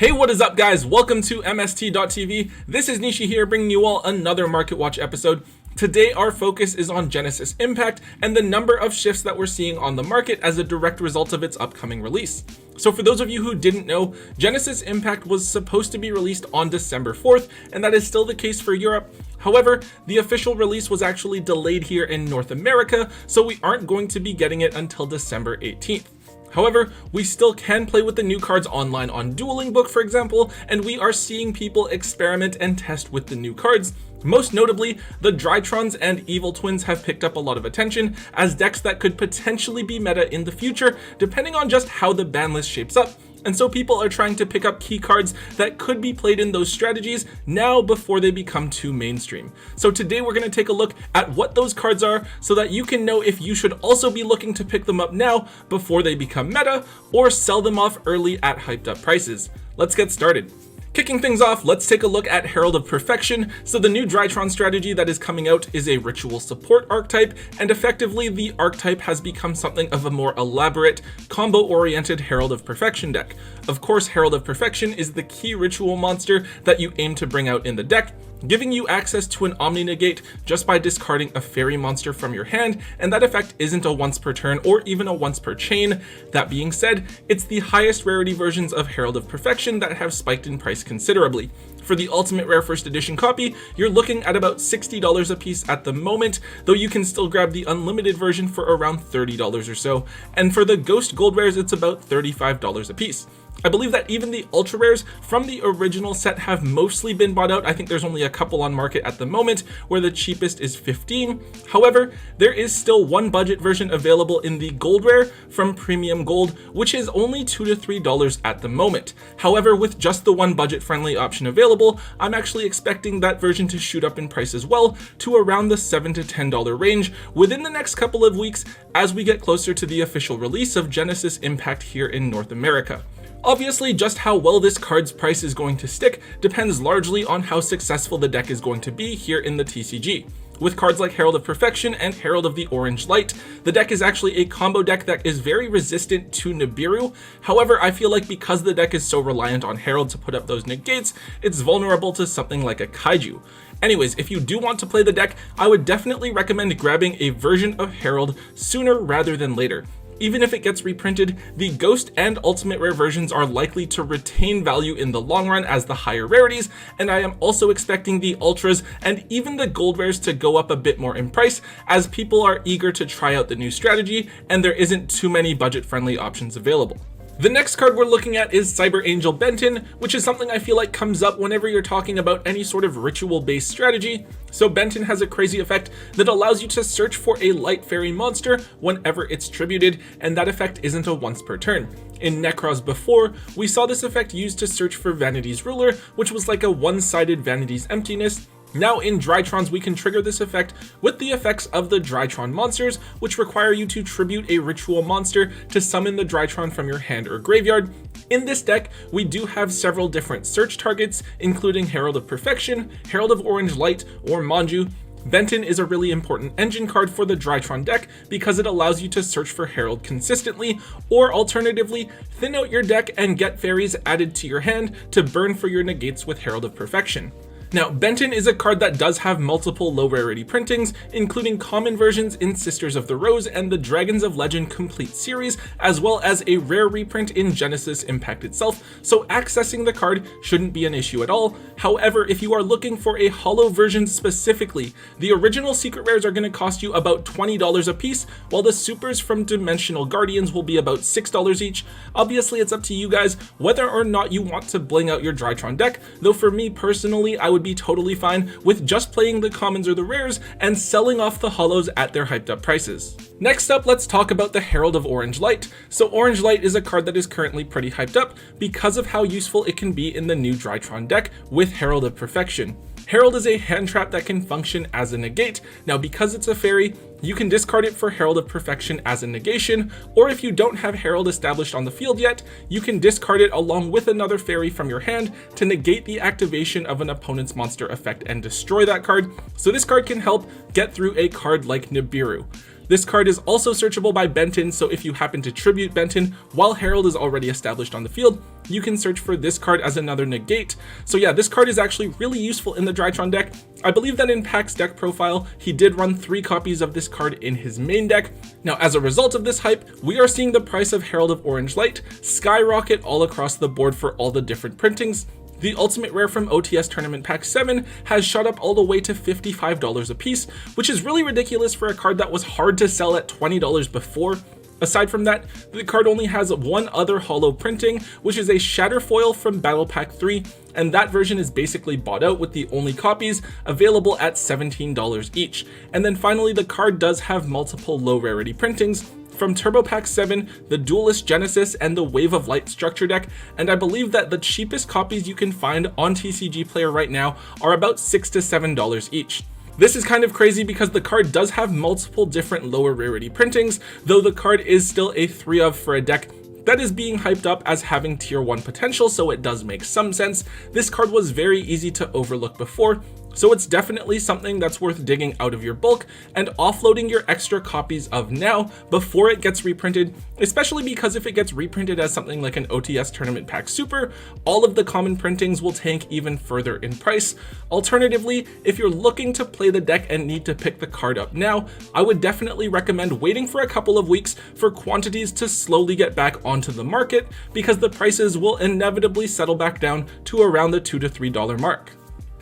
Hey, what is up guys? Welcome to MST.TV. This is Nishi here bringing you all another Market Watch episode. Today our focus is on Genesis Impact and the number of shifts that we're seeing on the market as a direct result of its upcoming release. So for those of you who didn't know, Genesis Impact was supposed to be released on December 4th, and that is still the case for Europe. However, the official release was actually delayed here in North America, so we aren't going to be getting it until December 18th. However, we still can play with the new cards online on Dueling Book, for example, and we are seeing people experiment and test with the new cards. Most notably, the Drytrons and Evil Twins have picked up a lot of attention as decks that could potentially be meta in the future, depending on just how the ban list shapes up. And so people are trying to pick up key cards that could be played in those strategies now before they become too mainstream. So today we're going to take a look at what those cards are so that you can know if you should also be looking to pick them up now before they become meta or sell them off early at hyped up prices. Let's get started. Kicking things off, let's take a look at Herald of Perfection. So the new Drytron strategy that is coming out is a ritual support archetype, and effectively the archetype has become something of a more elaborate, combo-oriented Herald of Perfection deck. Of course, Herald of Perfection is the key ritual monster that you aim to bring out in the deck, giving you access to an Omni Negate just by discarding a fairy monster from your hand, and that effect isn't a once per turn or even a once per chain. That being said, it's the highest rarity versions of Herald of Perfection that have spiked in price considerably. For the ultimate rare first edition copy, you're looking at about $60 a piece at the moment, though you can still grab the unlimited version for around $30 or so, and for the ghost gold rares it's about $35 a piece. I believe that even the ultra rares from the original set have mostly been bought out. I think there's only a couple on market at the moment, where the cheapest is $15. However, there is still one budget version available in the gold rare from Premium Gold, which is only $2 to $3 at the moment. However, with just the one budget friendly option available, I'm actually expecting that version to shoot up in price as well to around the $7 to $10 range within the next couple of weeks as we get closer to the official release of Genesis Impact here in North America. Obviously, just how well this card's price is going to stick depends largely on how successful the deck is going to be here in the TCG. With cards like Herald of Perfection and Herald of the Orange Light, the deck is actually a combo deck that is very resistant to Nibiru. However, I feel like because the deck is so reliant on Herald to put up those negates, it's vulnerable to something like a Kaiju. Anyways, if you do want to play the deck, I would definitely recommend grabbing a version of Herald sooner rather than later. Even if it gets reprinted, the Ghost and Ultimate Rare versions are likely to retain value in the long run as the higher rarities, and I am also expecting the Ultras and even the Gold Rares to go up a bit more in price as people are eager to try out the new strategy and there isn't too many budget-friendly options available. The next card we're looking at is Cyber Angel Benten, which is something I feel like comes up whenever you're talking about any sort of ritual-based strategy. So Benten has a crazy effect that allows you to search for a light fairy monster whenever it's tributed, and that effect isn't a once per turn. In Necros before, we saw this effect used to search for Vanity's Ruler, which was like a one-sided Vanity's Emptiness. Now in Drytrons, we can trigger this effect with the effects of the Drytron monsters, which require you to tribute a ritual monster to summon the Drytron from your hand or graveyard. In this deck, we do have several different search targets, including Herald of Perfection, Herald of Orange Light, or Manju. Benten is a really important engine card for the Drytron deck because it allows you to search for Herald consistently, or alternatively, thin out your deck and get fairies added to your hand to burn for your negates with Herald of Perfection. Now, Benten is a card that does have multiple low rarity printings, including common versions in Sisters of the Rose and the Dragons of Legend Complete series, as well as a rare reprint in Genesis Impact itself, so accessing the card shouldn't be an issue at all. However, if you are looking for a holo version specifically, the original secret rares are going to cost you about $20 a piece, while the supers from Dimensional Guardians will be about $6 each. Obviously, it's up to you guys whether or not you want to bling out your Drytron deck, though for me personally, I would be totally fine with just playing the commons or the rares and selling off the holos at their hyped up prices. Next up, let's talk about the Herald of Orange Light. So Orange Light is a card that is currently pretty hyped up because of how useful it can be in the new Drytron deck with Herald of Perfection. Herald is a hand trap that can function as a negate. Now, because it's a fairy, you can discard it for Herald of Perfection as a negation, or if you don't have Herald established on the field yet, you can discard it along with another fairy from your hand to negate the activation of an opponent's monster effect and destroy that card. So this card can help get through a card like Nibiru. This card is also searchable by Benten, so if you happen to tribute Benten while Herald is already established on the field, you can search for this card as another negate. So yeah, this card is actually really useful in the Drytron deck. I believe that in Pack's deck profile, he did run 3 copies of this card in his main deck. Now, as a result of this hype, we are seeing the price of Herald of Orange Light skyrocket all across the board for all the different printings. The Ultimate Rare from OTS Tournament Pack 7 has shot up all the way to $55 a piece, which is really ridiculous for a card that was hard to sell at $20 before. Aside from that, the card only has one other holo printing, which is a Shatter Foil from Battle Pack 3, and that version is basically bought out with the only copies available at $17 each. And then finally, the card does have multiple low rarity printings from Turbo Pack 7, the Duelist Genesis, and the Wave of Light structure deck, and I believe that the cheapest copies you can find on TCG Player right now are about $6 to $7 each. This is kind of crazy because the card does have multiple different lower rarity printings, though the card is still a 3 of for a deck that is being hyped up as having tier 1 potential, so it does make some sense. This card was very easy to overlook before, so it's definitely something that's worth digging out of your bulk and offloading your extra copies of now before it gets reprinted, especially because if it gets reprinted as something like an OTS Tournament Pack Super, all of the common printings will tank even further in price. Alternatively, if you're looking to play the deck and need to pick the card up now, I would definitely recommend waiting for a couple of weeks for quantities to slowly get back onto the market, because the prices will inevitably settle back down to around the $2 to $3 mark.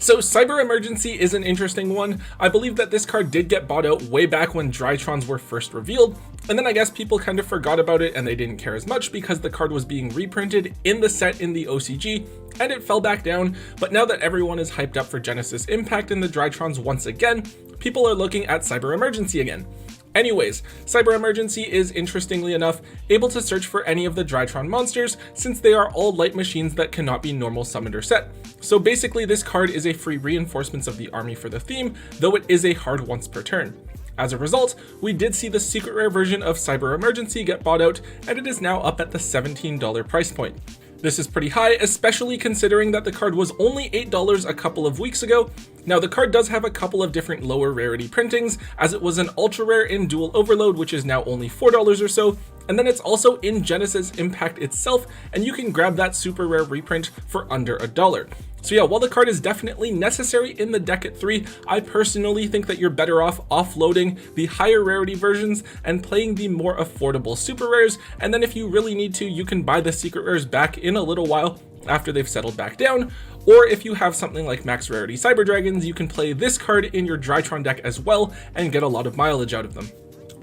So Cyber Emergency is an interesting one. I believe that this card did get bought out way back when Drytrons were first revealed, and then I guess people kind of forgot about it and they didn't care as much because the card was being reprinted in the set in the OCG, and it fell back down. But now that everyone is hyped up for Genesis Impact in the Drytrons once again, people are looking at Cyber Emergency again. Anyways, Cyber Emergency is, interestingly enough, able to search for any of the Drytron monsters since they are all light machines that cannot be normal summoned or set. So basically this card is a free reinforcements of the army for the theme, though it is a hard once per turn. As a result, we did see the secret rare version of Cyber Emergency get bought out, and it is now up at the $17 price point. This is pretty high, especially considering that the card was only $8 a couple of weeks ago. Now the card does have a couple of different lower rarity printings, as it was an ultra rare in Dual Overload, which is now only $4 or so, and then it's also in Genesis Impact itself, and you can grab that super rare reprint for under $1. So yeah, while the card is definitely necessary in the deck at 3, I personally think that you're better off offloading the higher rarity versions and playing the more affordable super rares, and then if you really need to, you can buy the secret rares back in a little while after they've settled back down. Or if you have something like max rarity Cyber Dragons, you can play this card in your Drytron deck as well and get a lot of mileage out of them.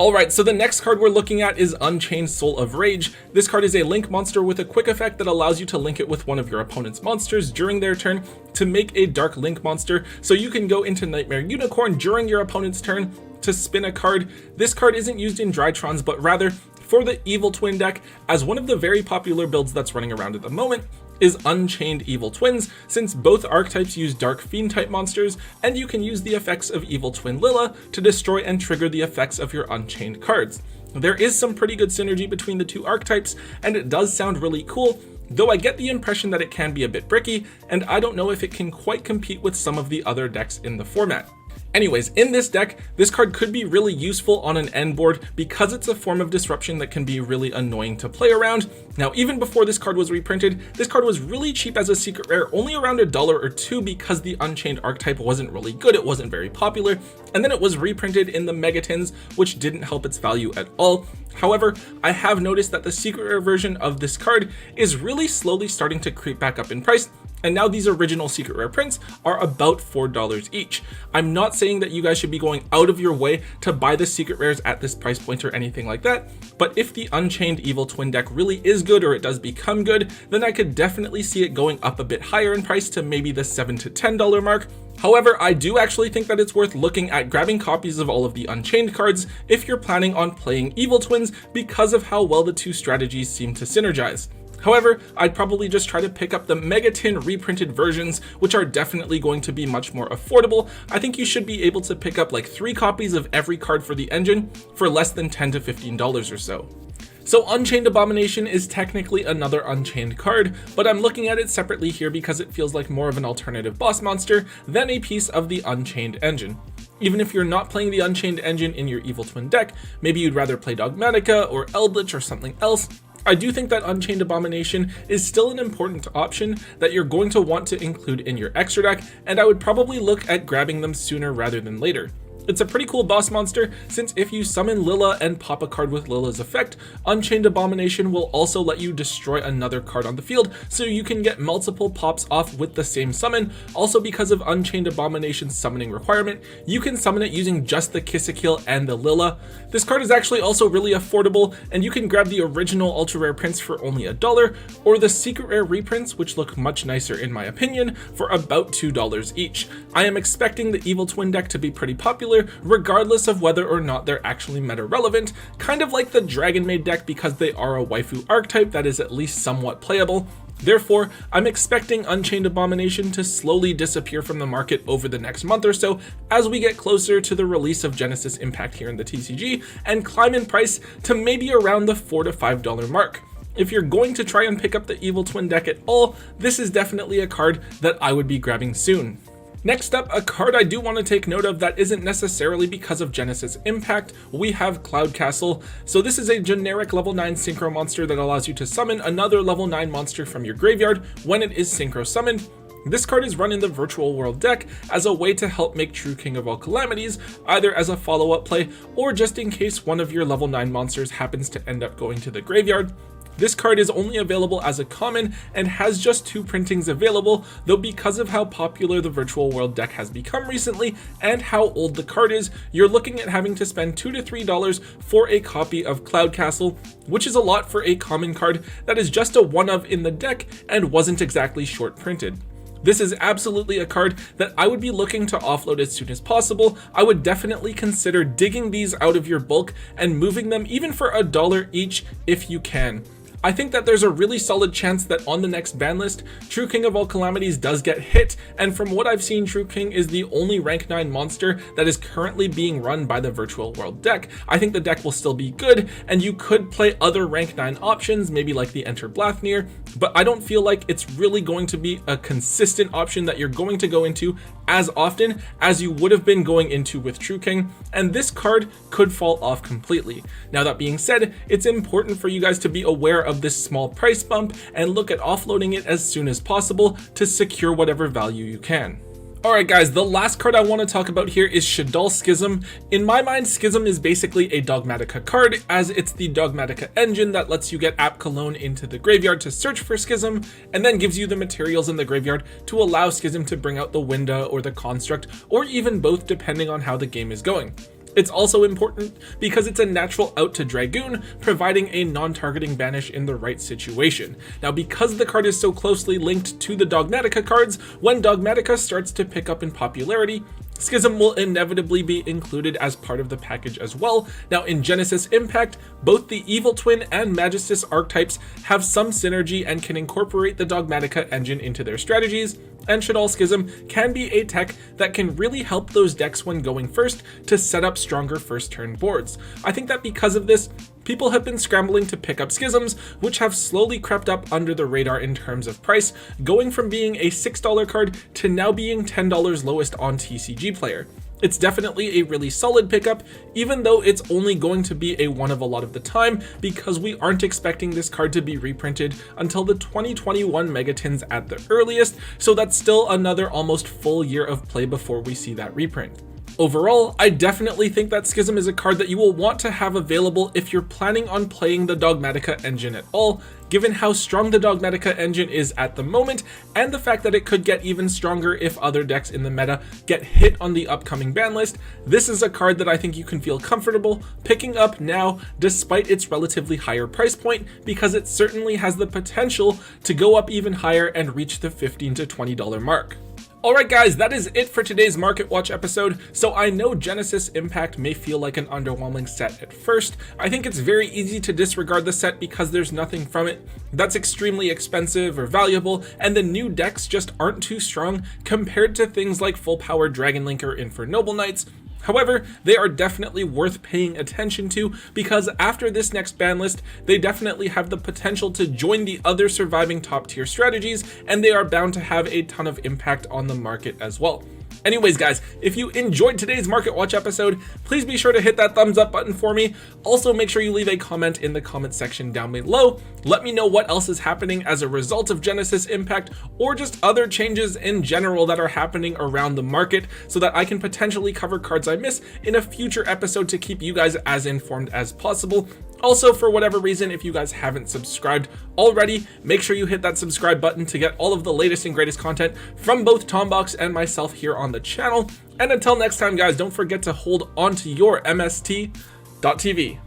Alright, so the next card we're looking at is Unchained Soul of Rage. This card is a link monster with a quick effect that allows you to link it with one of your opponent's monsters during their turn to make a dark link monster, so you can go into Nightmare Unicorn during your opponent's turn to spin a card. This card isn't used in Drytrons, but rather for the Evil Twin deck, as one of the very popular builds that's running around at the moment is Unchained Evil Twins, since both archetypes use Dark Fiend type monsters, and you can use the effects of Evil Twin Lila to destroy and trigger the effects of your Unchained cards. There is some pretty good synergy between the two archetypes, and it does sound really cool, though I get the impression that it can be a bit bricky, and I don't know if it can quite compete with some of the other decks in the format. Anyways, in this deck, this card could be really useful on an end board because it's a form of disruption that can be really annoying to play around. Now, even before this card was reprinted, this card was really cheap as a secret rare, only around $1 or $2 because the Unchained archetype wasn't really good, it wasn't very popular, and then it was reprinted in the Megatins, which didn't help its value at all. However, I have noticed that the secret rare version of this card is really slowly starting to creep back up in price, and now these original secret rare prints are about $4 each. I'm not saying that you guys should be going out of your way to buy the secret rares at this price point or anything like that, but if the Unchained Evil Twin deck really is good, or it does become good, then I could definitely see it going up a bit higher in price to maybe the $7 to $10 mark. However, I do actually think that it's worth looking at grabbing copies of all of the Unchained cards if you're planning on playing Evil Twins, because of how well the two strategies seem to synergize. However, I'd probably just try to pick up the Megatin reprinted versions, which are definitely going to be much more affordable. I think you should be able to pick up like 3 copies of every card for the engine for less than $10 to $15 or so. So Unchained Abomination is technically another Unchained card, but I'm looking at it separately here because it feels like more of an alternative boss monster than a piece of the Unchained engine. Even if you're not playing the Unchained engine in your Evil Twin deck, maybe you'd rather play Dogmatica or Eldritch or something else, I do think that Unchained Abomination is still an important option that you're going to want to include in your extra deck, and I would probably look at grabbing them sooner rather than later. It's a pretty cool boss monster, since if you summon Lila and pop a card with Lila's effect, Unchained Abomination will also let you destroy another card on the field, so you can get multiple pops off with the same summon. Also, because of Unchained Abomination's summoning requirement, you can summon it using just the Kissekil and the Lila. This card is actually also really affordable, and you can grab the original ultra rare prints for only $1, or the secret rare reprints, which look much nicer in my opinion, for about $2 each. I am expecting the Evil Twin deck to be pretty popular, regardless of whether or not they're actually meta relevant, kind of like the Dragon Maid deck, because they are a waifu archetype that is at least somewhat playable. Therefore, I'm expecting Unchained Abomination to slowly disappear from the market over the next month or so as we get closer to the release of Genesis Impact here in the TCG and climb in price to maybe around the $4 to $5 mark. If you're going to try and pick up the Evil Twin deck at all, this is definitely a card that I would be grabbing soon. Next up, a card I do want to take note of that isn't necessarily because of Genesis Impact, we have Cloud Castle. So this is a generic level 9 synchro monster that allows you to summon another level 9 monster from your graveyard when it is synchro summoned. This card is run in the Virtual World deck as a way to help make True King of All Calamities, either as a follow-up play or just in case one of your level 9 monsters happens to end up going to the graveyard. This card is only available as a common and has just 2 printings available, though because of how popular the Virtual World deck has become recently and how old the card is, you're looking at having to spend $2 to $3 for a copy of Cloud Castle, which is a lot for a common card that is just a one-of in the deck and wasn't exactly short printed. This is absolutely a card that I would be looking to offload as soon as possible. I would definitely consider digging these out of your bulk and moving them even for $1 each if you can. I think that there's a really solid chance that on the next ban list, True King of All Calamities does get hit, and from what I've seen, True King is the only rank 9 monster that is currently being run by the Virtual World deck. I think the deck will still be good, and you could play other rank 9 options, maybe like the Enter Blathnir, but I don't feel like it's really going to be a consistent option that you're going to go into as often as you would have been going into with True King, and this card could fall off completely. Now that being said, it's important for you guys to be aware of this small price bump and look at offloading it as soon as possible to secure whatever value you can. Alright guys, the last card I want to talk about here is Shaddoll Schism. In my mind, Schism is basically a Dogmatica card, as it's the Dogmatica engine that lets you get App Cologne into the graveyard to search for Schism, and then gives you the materials in the graveyard to allow Schism to bring out the Winda or the Construct, or even both depending on how the game is going. It's also important because it's a natural out to Dragoon, providing a non-targeting banish in the right situation. Now, because the card is so closely linked to the Dogmatica cards, when Dogmatica starts to pick up in popularity, Schism will inevitably be included as part of the package as well. Now, in Genesis Impact, both the Evil Twin and Magistus archetypes have some synergy and can incorporate the Dogmatica engine into their strategies, and Shaddoll Schism can be a tech that can really help those decks when going first to set up stronger first turn boards. I think that because of this, people have been scrambling to pick up Schisms, which have slowly crept up under the radar in terms of price, going from being a $6 card to now being $10 lowest on TCG Player. It's definitely a really solid pickup, even though it's only going to be a one of a lot of the time, because we aren't expecting this card to be reprinted until the 2021 Megatins at the earliest, so that's still another almost full year of play before we see that reprint. Overall, I definitely think that Schism is a card that you will want to have available if you're planning on playing the Dogmatica engine at all, given how strong the Dogmatica engine is at the moment, and the fact that it could get even stronger if other decks in the meta get hit on the upcoming ban list. This is a card that I think you can feel comfortable picking up now, despite its relatively higher price point, because it certainly has the potential to go up even higher and reach the $15 to $20 mark. Alright guys, that is it for today's Market Watch episode. So I know Genesis Impact may feel like an underwhelming set at first. I think it's very easy to disregard the set because there's nothing from it that's extremely expensive or valuable, and the new decks just aren't too strong compared to things like Full Power Dragon Link or Noble Knights. However, they are definitely worth paying attention to because after this next ban list, they definitely have the potential to join the other surviving top tier strategies, and they are bound to have a ton of impact on the market as well. Anyways, guys, if you enjoyed today's Market Watch episode, please be sure to hit that thumbs up button for me. Also, make sure you leave a comment in the comment section down below. Let me know what else is happening as a result of Genesis Impact, or just other changes in general that are happening around the market, so that I can potentially cover cards I miss in a future episode to keep you guys as informed as possible. Also, for whatever reason, if you guys haven't subscribed already, make sure you hit that subscribe button to get all of the latest and greatest content from both Tombox and myself here on the channel. And until next time, guys, don't forget to hold on to your MST.TV.